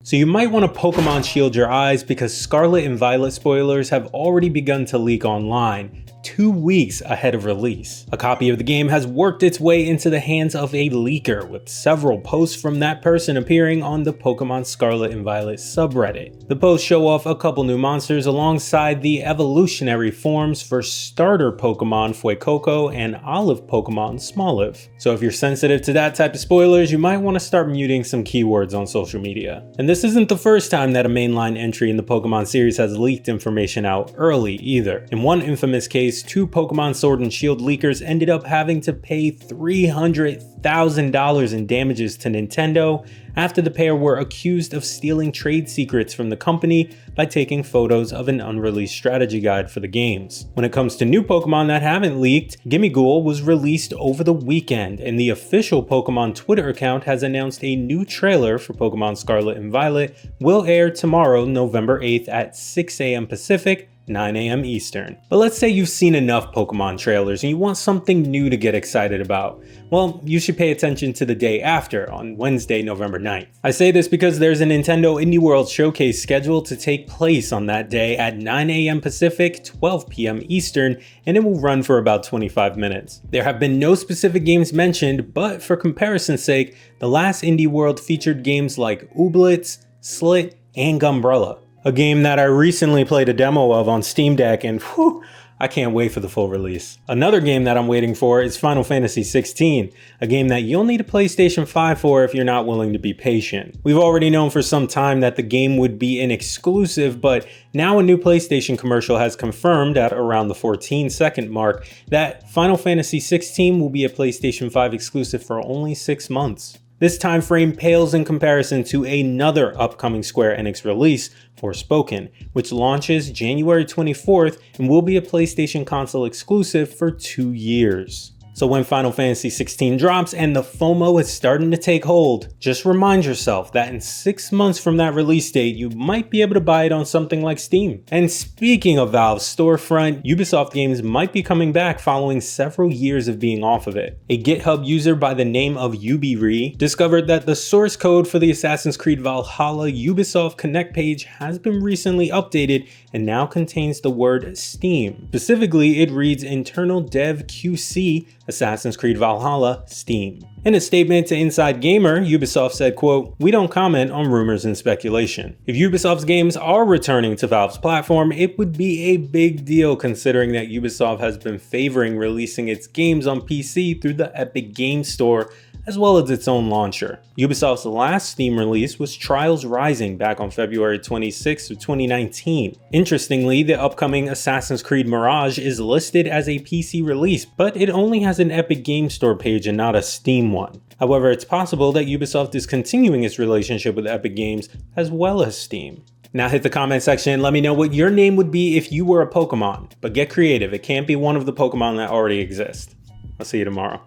So you might want to Pokemon shield your eyes because Scarlet and Violet spoilers have already begun to leak online, 2 weeks ahead of release. A copy of the game has worked its way into the hands of a leaker, with several posts from that person appearing on the Pokémon Scarlet and Violet subreddit. The posts show off a couple new monsters alongside the evolutionary forms for starter Pokemon Fuecoco and Olive Pokemon Smoliv. So if you're sensitive to that type of spoilers, you might want to start muting some keywords on social media. And this isn't the first time that a mainline entry in the Pokemon series has leaked information out early either. In one infamous case, 2 Pokemon Sword and Shield leakers ended up having to pay $300,000 in damages to Nintendo after the pair were accused of stealing trade secrets from the company by taking photos of an unreleased strategy guide for the games. When it comes to new Pokemon that haven't leaked, Gimmighoul was released over the weekend, and the official Pokemon Twitter account has announced a new trailer for Pokemon Scarlet and Violet will air tomorrow, November 8th at 6 AM Pacific, 9 AM Eastern. But let's say you've seen enough Pokemon trailers and you want something new to get excited about. Well, you should pay attention to the day after, on Wednesday, November 9th. I say this because there's a Nintendo Indie World Showcase scheduled to take place on that day at 9 AM Pacific, 12 PM Eastern, and it will run for about 25 minutes. There have been no specific games mentioned, but for comparison's sake, the last Indie World featured games like Ooblets, Silt and Gunbrella. A game that I recently played a demo of on Steam Deck, and whew, I can't wait for the full release. Another game that I'm waiting for is Final Fantasy XVI, a game that you'll need a PlayStation 5 for if you're not willing to be patient. We've already known for some time that the game would be an exclusive, but now a new PlayStation commercial has confirmed at around the 14-second mark that Final Fantasy XVI will be a PlayStation 5 exclusive for only 6 months. This time frame pales in comparison to another upcoming Square Enix release, Forspoken, which launches January 24th and will be a PlayStation console exclusive for 2 years. So when Final Fantasy XVI drops and the FOMO is starting to take hold, just remind yourself that in 6 months from that release date, you might be able to buy it on something like Steam. And speaking of Valve's storefront, Ubisoft games might be coming back following several years of being off of it. A GitHub user by the name of UbiRe discovered that the source code for the Assassin's Creed Valhalla Ubisoft Connect page has been recently updated and now contains the word Steam. Specifically, it reads internal dev QC Assassin's Creed Valhalla Steam. In a statement to Inside Gamer, Ubisoft said, quote, "We don't comment on rumors and speculation. If Ubisoft's games are returning to Valve's platform, it would be a big deal considering that Ubisoft has been favoring releasing its games on PC through the Epic Games Store as well as its own launcher. Ubisoft's last Steam release was Trials Rising back on February 26th of 2019. Interestingly, the upcoming Assassin's Creed Mirage is listed as a PC release, but it only has an Epic Games Store page and not a Steam one. However, it's possible that Ubisoft is continuing its relationship with Epic Games as well as Steam. Now hit the comment section and let me know what your name would be if you were a Pokemon. But get creative, it can't be one of the Pokemon that already exist. I'll see you tomorrow.